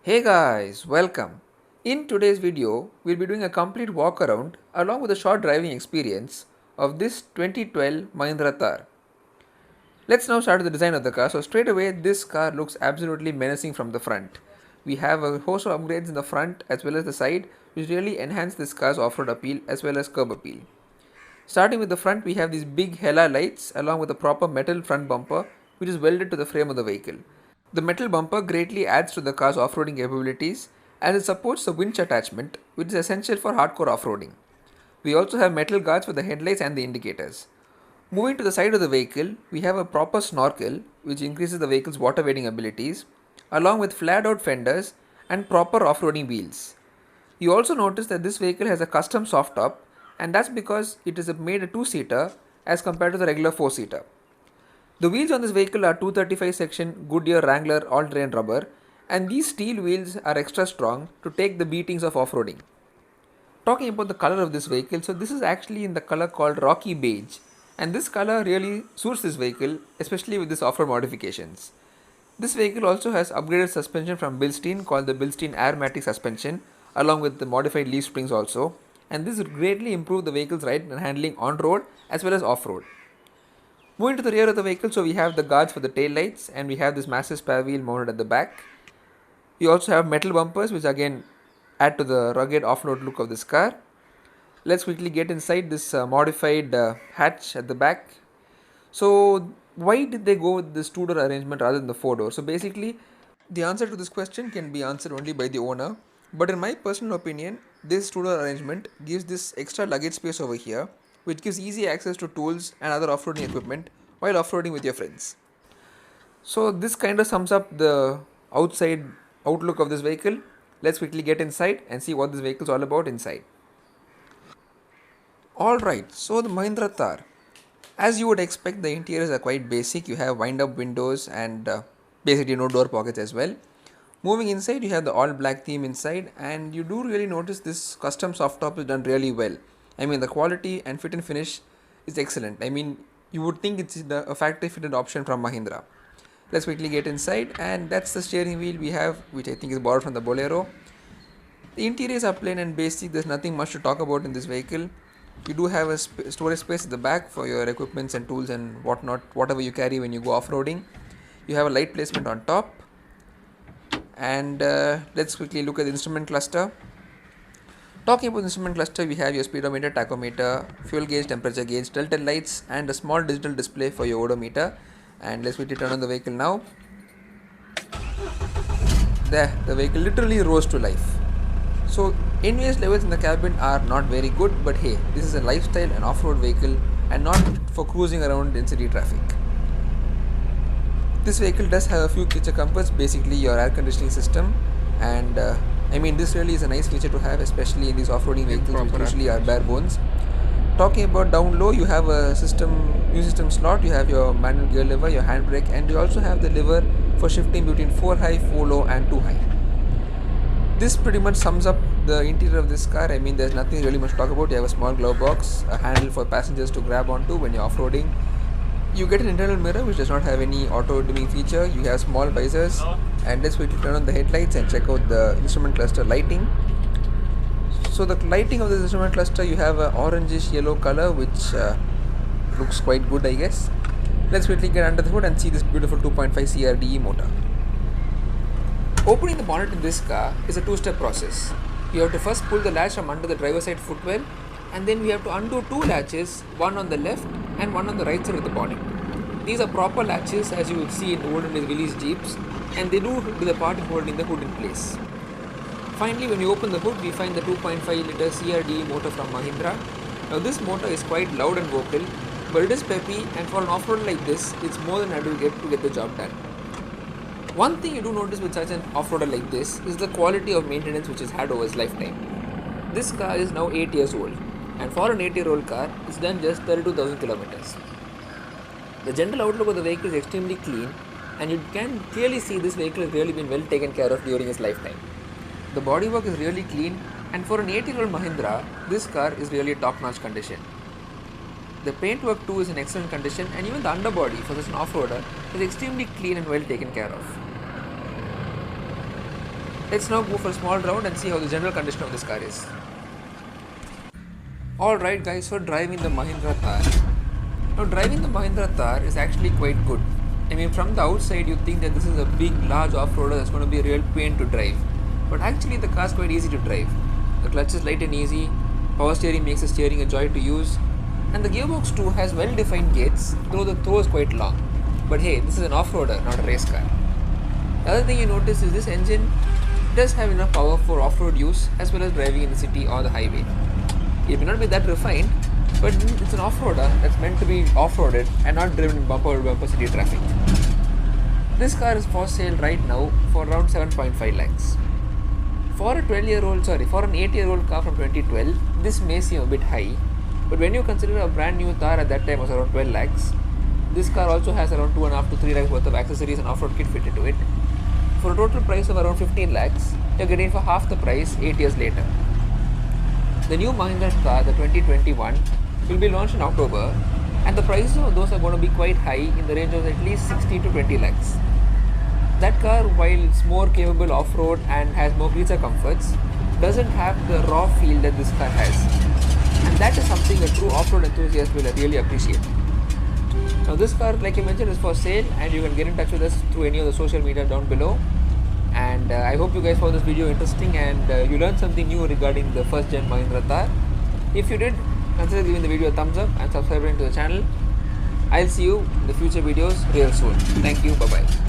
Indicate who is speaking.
Speaker 1: Hey guys, welcome. In today's video, we'll be doing a complete walk around along with a short driving experience of this 2012 Mahindra Thar. Let's now start with the design of the car. So straight away, this car looks absolutely menacing from the front. We have a host of upgrades in the front as well as the side which really enhance this car's off-road appeal as well as curb appeal. Starting with the front, we have these big hella lights along with a proper metal front bumper which is welded to the frame of the vehicle. The metal bumper greatly adds to the car's off-roading capabilities as it supports the winch attachment which is essential for hardcore off-roading. We also have metal guards for the headlights and the indicators. Moving to the side of the vehicle, we have a proper snorkel which increases the vehicle's water wading abilities along with flared out fenders and proper off-roading wheels. You also notice that this vehicle has a custom soft top and that's because it is made a two-seater as compared to the regular four-seater. The wheels on this vehicle are 235 section Goodyear Wrangler all-terrain rubber and these steel wheels are extra strong to take the beatings of off-roading. Talking about the color of this vehicle, so this is actually in the color called Rocky Beige and this color really suits this vehicle especially with this off-road modifications. This vehicle also has upgraded suspension from Bilstein called the Bilstein Airmatic suspension along with the modified leaf springs also, and this would greatly improve the vehicle's ride and handling on road as well as off-road. Moving to the rear of the vehicle, so we have the guards for the tail lights and we have this massive spare wheel mounted at the back. We also have metal bumpers which again add to the rugged off-road look of this car. Let's quickly get inside this modified hatch at the back. So why did they go with this two-door arrangement rather than the four-door? So basically the answer to this question can be answered only by the owner. But in my personal opinion, this two-door arrangement gives this extra luggage space over here which gives easy access to tools and other off-roading equipment while off-roading with your friends. So this kind of sums up the outside outlook of this vehicle. Let's quickly get inside and see what this vehicle is all about inside. Alright, so the Mahindra Thar. As you would expect, the interiors are quite basic. You have wind-up windows and basically no door pockets as well. Moving inside, you have the all black theme inside and you do really notice this custom soft top is done really well. I mean, the quality and fit and finish is excellent. I mean, you would think it's a factory fitted option from Mahindra. Let's quickly get inside and that's the steering wheel we have, which I think is borrowed from the Bolero. The interiors are plain and basic. There's nothing much to talk about in this vehicle. You do have a storage space at the back for your equipments and tools and whatnot, whatever you carry when you go off-roading. You have a light placement on top. And let's quickly look at the instrument cluster. Talking about the instrument cluster, we have your speedometer, tachometer, fuel gauge, temperature gauge, tilted lights and a small digital display for your odometer. And let's quickly turn on the vehicle now. There, the vehicle literally rose to life. So NVS levels in the cabin are not very good, but hey, this is a lifestyle and off-road vehicle and not for cruising around in city traffic. This vehicle does have a few feature comforts, basically your air conditioning system, and I mean this really is a nice feature to have, especially in these off-roading vehicles which usually are bare bones. Talking about down low, you have a new system slot, you have your manual gear lever, your handbrake, and you also have the lever for shifting between 4 high, 4 low and 2 high. This pretty much sums up the interior of this car. I mean there's nothing really much to talk about. You have a small glove box, a handle for passengers to grab onto when you're off-roading. You get an internal mirror which does not have any auto dimming feature. You have small visors, and let's quickly turn on the headlights and check out the instrument cluster lighting. So the lighting of this instrument cluster, you have an orangish yellow color which looks quite good, I guess. Let's quickly get under the hood and see this beautiful 2.5 CRDe motor. Opening the bonnet in this car is a two-step process. You have to first pull the latch from under the driver's side footwell, and then we have to undo two latches, one on the left and one on the right side of the bonnet. These are proper latches as you would see in olden days release Jeeps, and they do the part in holding the hood in place. Finally, when you open the hood, we find the 2.5 liter CRDe motor from Mahindra. Now this motor is quite loud and vocal, but it is peppy, and for an off-road like this, it's more than adequate to get the job done. One thing you do notice with such an off-roader like this is the quality of maintenance which is had over its lifetime. This car is now 8 years old, and for an 8-year-old car, it's done just 32,000 kilometers. The general outlook of the vehicle is extremely clean, and you can clearly see this vehicle has really been well taken care of during its lifetime. The bodywork is really clean, and for an 8-year-old Mahindra, this car is really top-notch condition. The paintwork too is in excellent condition, and even the underbody for such an off-roader is extremely clean and well taken care of. Let's now go for a small round and see how the general condition of this car is. Alright guys, for driving the Mahindra Thar. Now driving the Mahindra Thar is actually quite good. I mean, from the outside you think that this is a big large off-roader that's going to be a real pain to drive. But actually the car is quite easy to drive. The clutch is light and easy, power steering makes the steering a joy to use, and the gearbox too has well-defined gates, though the throw is quite long. But hey, this is an off-roader, not a race car. The other thing you notice is this engine does have enough power for off-road use as well as driving in the city or the highway. It may not be that refined, but it's an off-roader that's meant to be off-roaded and not driven in bumper-to-bumper city traffic. This car is for sale right now for around 7.5 lakhs. For an 8-year-old car from 2012, this may seem a bit high, but when you consider a brand new Thar at that time was around 12 lakhs, this car also has around 2.5 to 3 lakhs worth of accessories and off-road kit fitted to it. For a total price of around 15 lakhs, you're getting for half the price 8 years later. The new Mahindra Thar, the 2021, will be launched in October, and the prices of those are going to be quite high in the range of at least 60 to 20 lakhs. That car, while it's more capable off-road and has more creature comforts, doesn't have the raw feel that this car has. And that is something a true off-road enthusiast will really appreciate. Now this car, like I mentioned, is for sale, and you can get in touch with us through any of the social media down below. And I hope you guys found this video interesting and you learned something new regarding the first gen Mahindra Thar. If you did, consider giving the video a thumbs up and subscribing to the channel. I'll see you in the future videos real soon. Thank you. Bye bye.